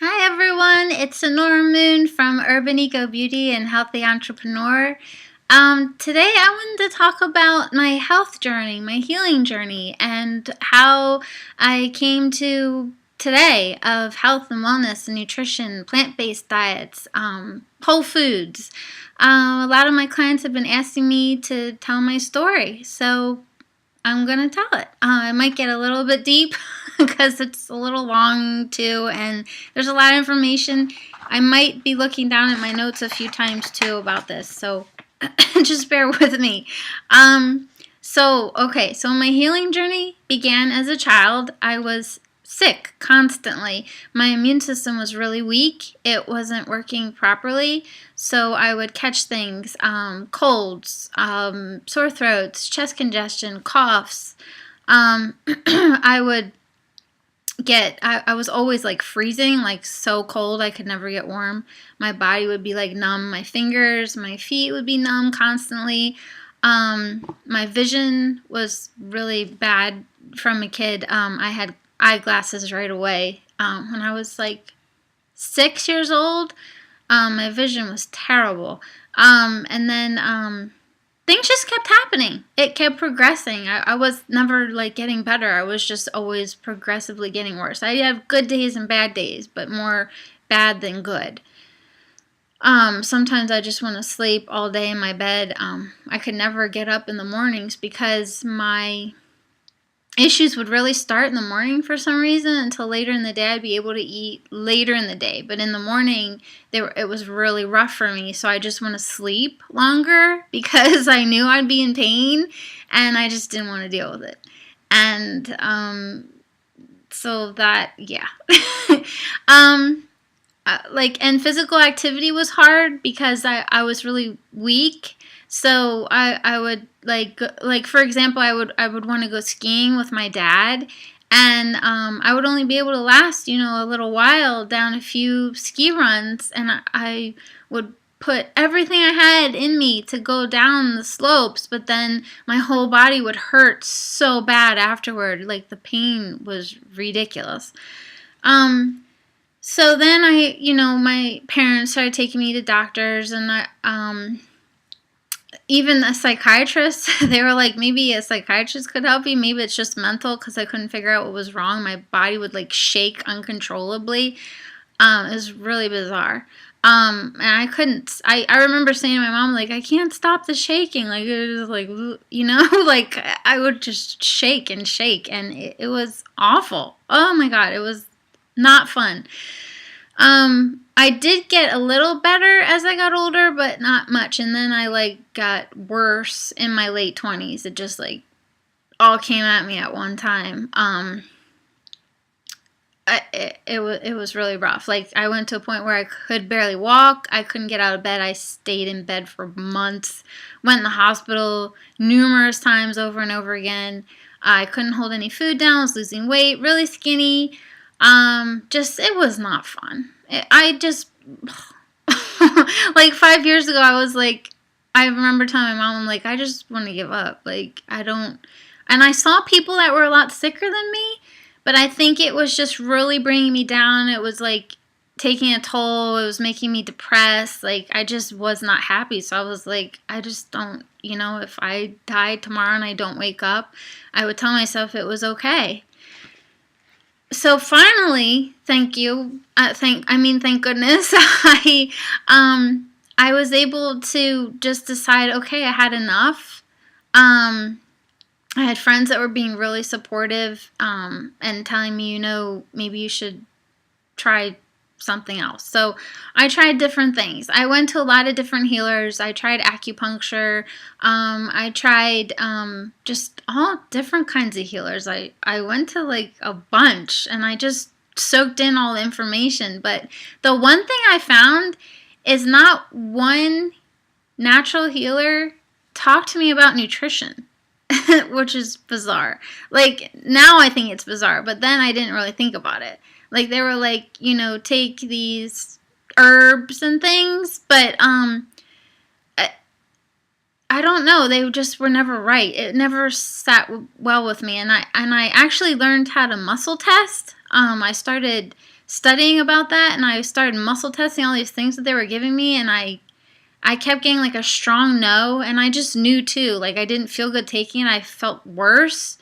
Hi everyone, it's Sanura Moon from Urban Eco Beauty and Healthy Entrepreneur. Today I wanted to talk about my health journey, my healing journey, and how I came to today of health and wellness and nutrition, plant-based diets, whole foods. A lot of my clients have been asking me to tell my story, so I'm going to tell it. I might get a little bit deep because it's a little long too, and there's a lot of information. I might be looking down at my notes a few times too about this, so just bear with me. So my healing journey began as a child. I was sick constantly. My immune system was really weak. It wasn't working properly, so I would catch things, colds, sore throats, chest congestion, coughs. I would I was always like freezing, like so cold I could never get warm. My body would be like numb. My fingers, my feet would be numb constantly. My vision was really bad from a kid. I had eyeglasses right away. When I was like 6 years old, my vision was terrible. And then things just kept happening. It kept progressing. I was never like getting better. I was just always progressively getting worse. I have good days and bad days, but more bad than good. Sometimes I just want to sleep all day in my bed. I could never get up in the mornings because my issues would really start in the morning for some reason until later in the day. I'd be able to eat later in the day, but in the morning it was really rough for me, so I just want to sleep longer because I knew I'd be in pain and I just didn't want to deal with it. And so that, yeah. And physical activity was hard because I was really weak. So I would like for example, I would want to go skiing with my dad, and I would only be able to last a little while down a few ski runs, and I would put everything I had in me to go down the slopes, but then my whole body would hurt so bad afterward. Like the pain was ridiculous. So then my parents started taking me to doctors, and even a psychiatrist, they were like, maybe a psychiatrist could help you. Maybe it's just mental, because I couldn't figure out what was wrong. My body would like shake uncontrollably. It was really bizarre. And I couldn't, I remember saying to my mom, like, I can't stop the shaking. Like, it was like, like I would just shake, and it was awful. Oh my God, it was not fun. I did get a little better as I got older, but not much. And then I got worse in my late 20s. It just all came at me at one time. It was really rough. Like, I went to a point where I could barely walk. I couldn't get out of bed. I stayed in bed for months. Went in the hospital numerous times over and over again. I couldn't hold any food down. I was losing weight, really skinny. It was not fun. Like 5 years ago, I remember telling my mom, I'm like, I just want to give up. Like, and I saw people that were a lot sicker than me, but I think it was just really bringing me down. It was like taking a toll. It was making me depressed. Like, I just was not happy. So I was like, I just don't, if I died tomorrow and I don't wake up, I would tell myself it was okay. So finally, thank goodness, I was able to just decide, okay, I had enough. I had friends that were being really supportive, and telling me, maybe you should try something else. So I tried different things. I went to a lot of different healers. I tried acupuncture. I tried just all different kinds of healers. I went to a bunch, and I just soaked in all the information. But the one thing I found is not one natural healer talked to me about nutrition, which is bizarre. Like, now I think it's bizarre, but then I didn't really think about it. Like, they were like, take these herbs and things, but I don't know. They just were never right. It never sat well with me, and I actually learned how to muscle test. I started studying about that, and I started muscle testing all these things that they were giving me, and I kept getting like a strong no, and I just knew too. Like, I didn't feel good taking it. I felt worse.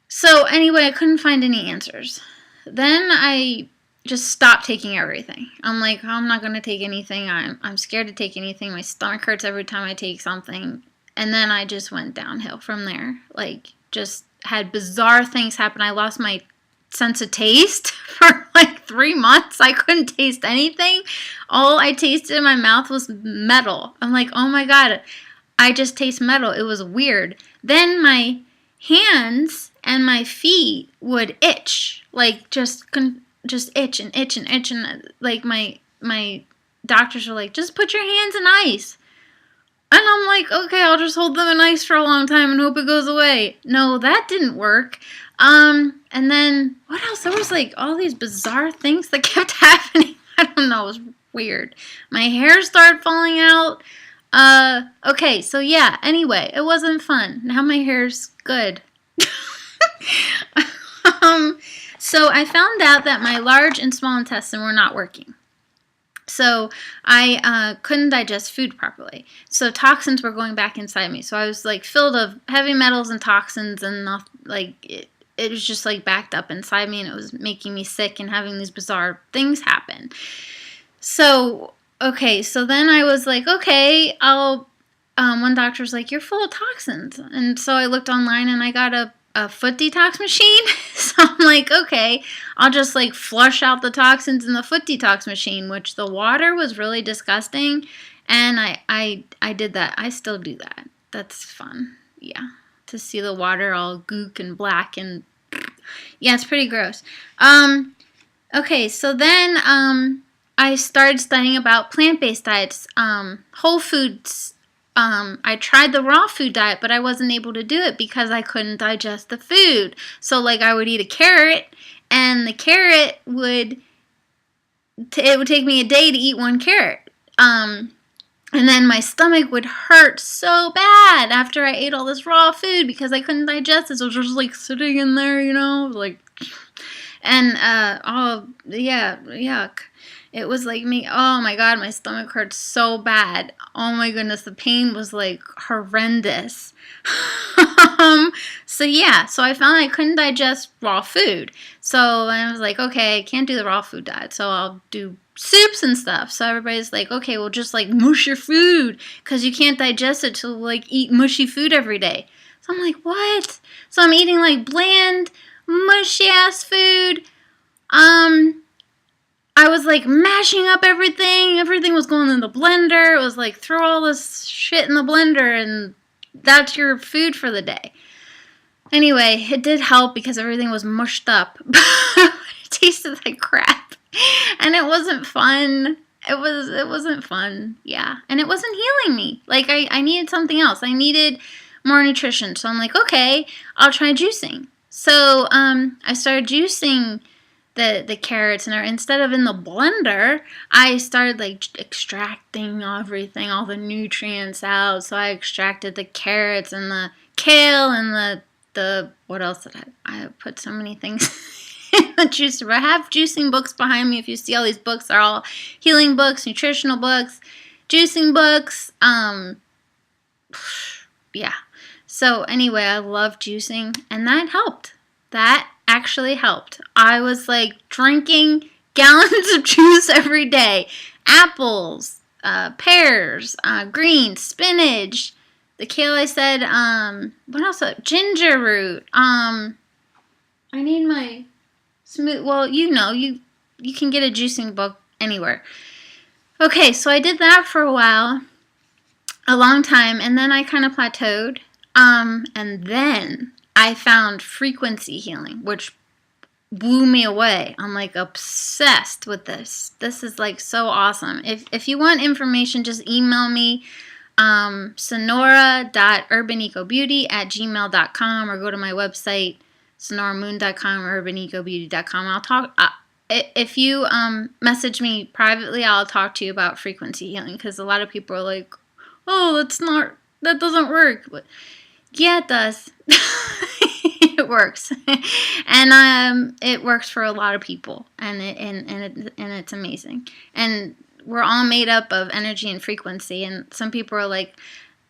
So anyway, I couldn't find any answers. Then I just stopped taking everything. I'm like, I'm not going to take anything. I'm scared to take anything. My stomach hurts every time I take something. And then I just went downhill from there. Like, just had bizarre things happen. I lost my sense of taste for like 3 months. I couldn't taste anything. All I tasted in my mouth was metal. I'm like, oh my God, I just taste metal. It was weird. Then my hands and my feet would itch, like just itch and itch and itch, and like my doctors were like, just put your hands in ice. And I'm like, okay, I'll just hold them in ice for a long time and hope it goes away. No, that didn't work. And then what else? There was like all these bizarre things that kept happening. I don't know, it was weird. My hair started falling out. Okay, so yeah, anyway, it wasn't fun. Now my hair's good. So I found out that my large and small intestine were not working. So I couldn't digest food properly. So toxins were going back inside me. So I was like filled of heavy metals and toxins, and like it was just like backed up inside me, and it was making me sick and having these bizarre things happen. So okay, so then I was like, okay, one doctor was like, you're full of toxins. And so I looked online and I got a foot detox machine. So I'm like, okay, I'll just like flush out the toxins in the foot detox machine, which the water was really disgusting. And I did that. I still do that. That's fun. Yeah. To see the water all gook and black and yeah, it's pretty gross. Okay, so then I started studying about plant-based diets, whole foods. I tried the raw food diet, but I wasn't able to do it because I couldn't digest the food. So like I would eat a carrot, and the carrot it would take me a day to eat one carrot. And then my stomach would hurt so bad after I ate all this raw food because I couldn't digest it. So it was just like sitting in there, like, and oh yeah, yuck. It was like me, oh my God, my stomach hurt so bad. Oh my goodness, the pain was like horrendous. So yeah, so I found I couldn't digest raw food. So I was like, okay, I can't do the raw food diet, so I'll do soups and stuff. So everybody's like, okay, well just like mush your food because you can't digest it to like eat mushy food every day. So I'm like, what? So I'm eating like bland, mushy ass food. I was like mashing up everything. Everything was going in the blender. It was like, throw all this shit in the blender and that's your food for the day. Anyway, it did help because everything was mushed up. It tasted like crap. And it wasn't fun. It wasn't fun. Yeah. And it wasn't healing me. Like I needed something else. I needed more nutrition. So I'm like, okay, I'll try juicing. So I started juicing the carrots, and instead of in the blender, I started like extracting everything, all the nutrients out. So I extracted the carrots and the kale and the what else did I put so many things in the juicer. I have juicing books behind me. If you see all these books, they're all healing books, nutritional books, juicing books. Yeah. So anyway, I love juicing, and that helped. That actually helped. I was like drinking gallons of juice every day. Apples, pears, greens, spinach, the kale I said, what else? Ginger root. I need my smooth, well, you can get a juicing book anywhere. Okay, so I did that for a while, a long time, and then I kind of plateaued. And then I found frequency healing, which blew me away. I'm like obsessed with this. This is like so awesome. If you want information, just email me, sonora.urbanecobeauty@gmail.com, or go to my website, sonoramoon.com or urbanecobeauty.com. I'll talk. If you message me privately, I'll talk to you about frequency healing, because a lot of people are like, oh, that doesn't work. But yeah, it does. It it works. And it works for a lot of people, and it's amazing. And we're all made up of energy and frequency, and some people are like,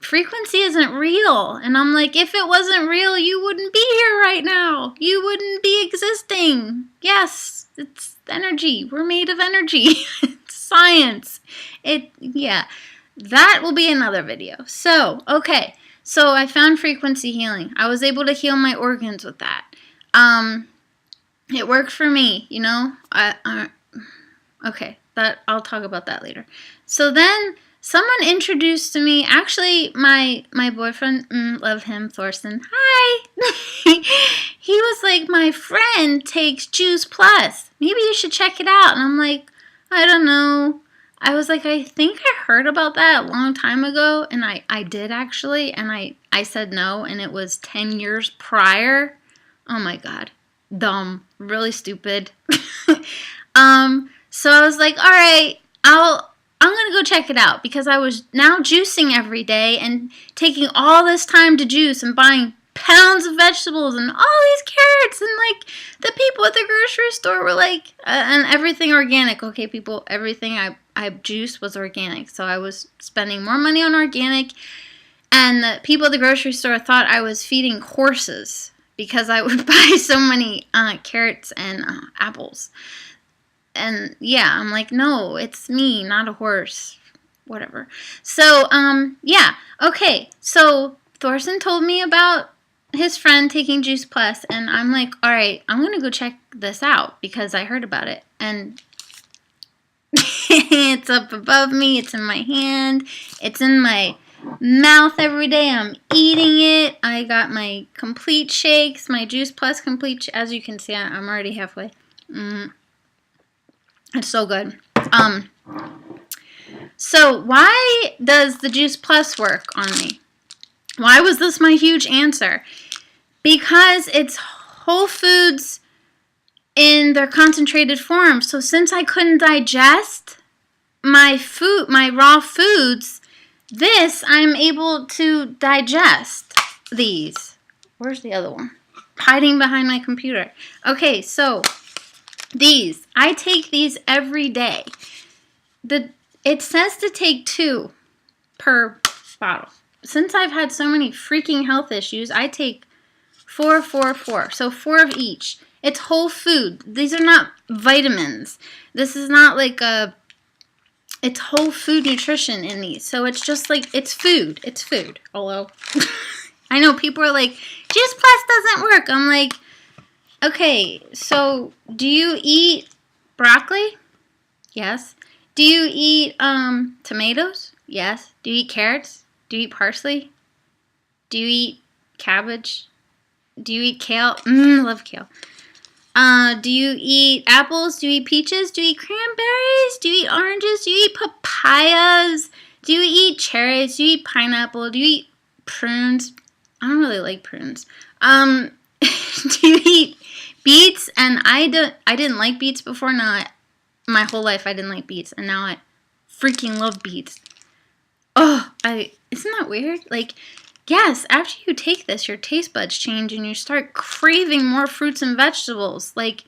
frequency isn't real. And I'm like, if it wasn't real, you wouldn't be here right now. You wouldn't be existing. Yes, it's energy. We're made of energy. It's science. Yeah. That will be another video. So, okay. So I found frequency healing. I was able to heal my organs with that. It worked for me, you know. Okay, I'll talk about that later. So then someone introduced to me, actually my boyfriend, love him, Thorsten. Hi. He was like, my friend takes Juice Plus. Maybe you should check it out. And I'm like, I don't know. I was like, I think I heard about that a long time ago, and I did actually, and I said no, and it was 10 years prior. Oh my God. Dumb. Really stupid. So I was like, all right, I'm going to go check it out, because I was now juicing every day and taking all this time to juice and buying pounds of vegetables and all these carrots, and like the people at the grocery store were like, and everything organic. Okay, people, everything I juiced was organic, so I was spending more money on organic, and the people at the grocery store thought I was feeding horses because I would buy so many carrots and apples. And yeah, I'm like, no, it's me, not a horse. Whatever. So, yeah. Okay, so Thorsten told me about his friend taking Juice Plus, and I'm like, all right, I'm going to go check this out because I heard about it. And it's up above me. It's in my hand. It's in my mouth every day. I'm eating it. I got my complete shakes, my Juice Plus complete. As you can see, I'm already halfway. It's so good. So why does the Juice Plus work on me? Why was this my huge answer? Because it's whole foods in their concentrated form. So since I couldn't digest my raw foods, I'm able to digest these. Where's the other one? Hiding behind my computer. Okay, so I take these every day. It says to take 2 per bottle. Since I've had so many freaking health issues, I take 4, 4, 4. So 4 of each. It's whole food. These are not vitamins. This is not like it's whole food nutrition in these. So it's just like, it's food. It's food. Hello. I know people are like, Juice Plus doesn't work. I'm like, okay, so do you eat broccoli? Yes. Do you eat tomatoes? Yes. Do you eat carrots? Do you eat parsley? Do you eat cabbage? Do you eat kale? Love kale. Do you eat apples? Do you eat peaches? Do you eat cranberries? Do you eat oranges? Do you eat papayas? Do you eat cherries? Do you eat pineapple? Do you eat prunes? I don't really like prunes. Do you eat beets? And I didn't like beets before. Now my whole life I didn't like beets, and now I freaking love beets. Oh, isn't that weird? Like, yes, after you take this, your taste buds change and you start craving more fruits and vegetables. Like,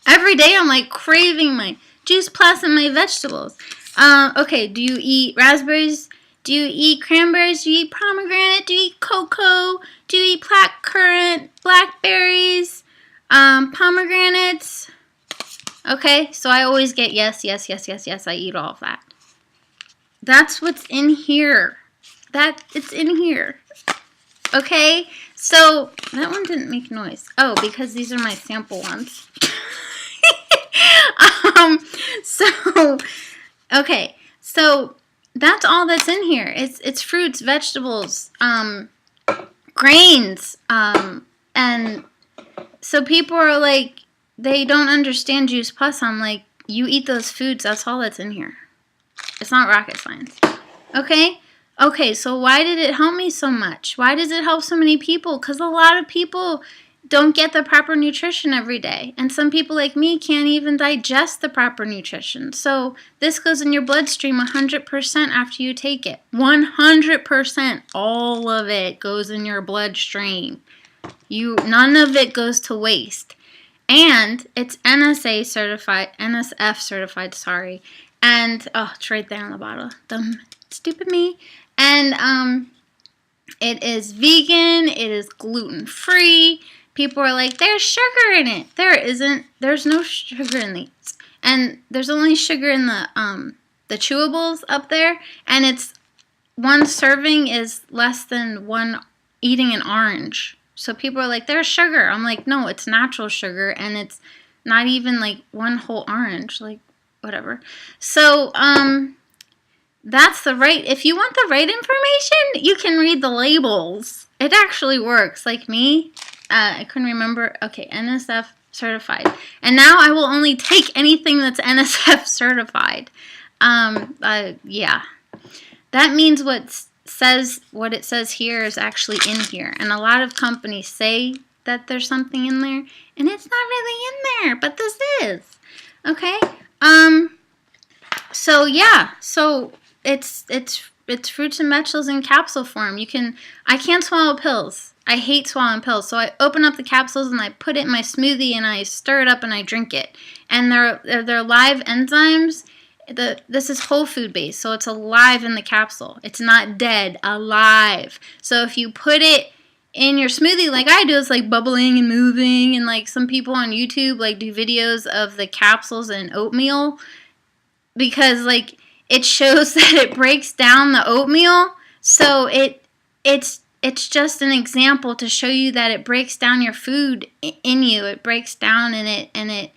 every day I'm like craving my Juice Plus and my vegetables. Okay, do you eat raspberries? Do you eat cranberries? Do you eat pomegranate? Do you eat cocoa? Do you eat blackcurrant, blackberries, pomegranates? Okay, so I always get yes, yes, yes, yes, yes. I eat all of that. That's what's in here. It's in here. Okay, so that one didn't make noise. Oh, because these are my sample ones. Okay, so that's all that's in here. It's fruits, vegetables, grains, and so people are like, they don't understand Juice Plus. I'm like, you eat those foods, that's all that's in here. It's not rocket science. Okay? Okay, so why did it help me so much? Why does it help so many people? Because a lot of people don't get the proper nutrition every day. And some people like me can't even digest the proper nutrition. So this goes in your bloodstream 100% after you take it. 100%. All of it goes in your bloodstream. None of it goes to waste. And it's NSF certified, sorry. And, oh, it's right there on the bottle. Dumb, stupid me. And, it is vegan. It is gluten-free. People are like, there's sugar in it. There isn't. There's no sugar in these. And there's only sugar in the chewables up there. And it's, one serving is less than one eating an orange. So people are like, there's sugar. I'm like, no, it's natural sugar, and it's not even like one whole orange, like whatever. So, that's the right, if you want the right information, you can read the labels. It actually works. Like me, I couldn't remember. Okay, NSF certified. And now I will only take anything that's NSF certified. Yeah. That means what it says here is actually in here. And a lot of companies say that there's something in there, and it's not really in there, but this is. Okay? So yeah. So it's fruits and vegetables in capsule form. I can't swallow pills. I hate swallowing pills. So I open up the capsules and I put it in my smoothie and I stir it up and I drink it. And they're live enzymes. This is whole food based, so it's alive in the capsule. It's not dead, alive. So if you put it in your smoothie like I do, it's like bubbling and moving, and like some people on YouTube like do videos of the capsules in oatmeal, because like it shows that it breaks down the oatmeal. So it's just an example to show you that it breaks down your food in you. It breaks down and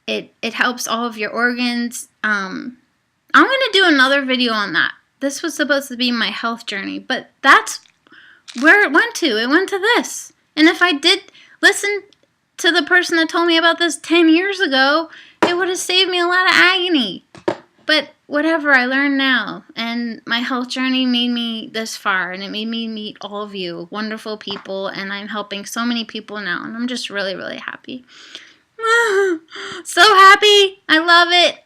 it helps all of your organs. I'm going to do another video on that. This was supposed to be my health journey, but that's where it went to. It went to this. And if I did listen to the person that told me about this 10 years ago, it would have saved me a lot of agony. But whatever, I learned now. And my health journey made me this far, and it made me meet all of you wonderful people, and I'm helping so many people now, and I'm just really, really happy. So happy. I love it.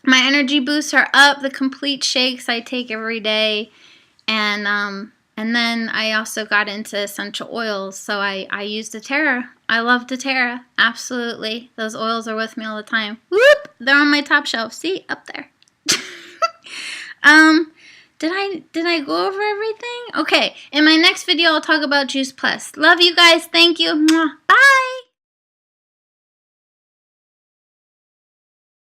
My energy boosts are up. The complete shakes I take every day. And then I also got into essential oils. So I use doTERRA. I love doTERRA. Absolutely. Those oils are with me all the time. Whoop! They're on my top shelf. See? Up there. Did I go over everything? Okay. In my next video, I'll talk about Juice Plus. Love you guys. Thank you. Bye.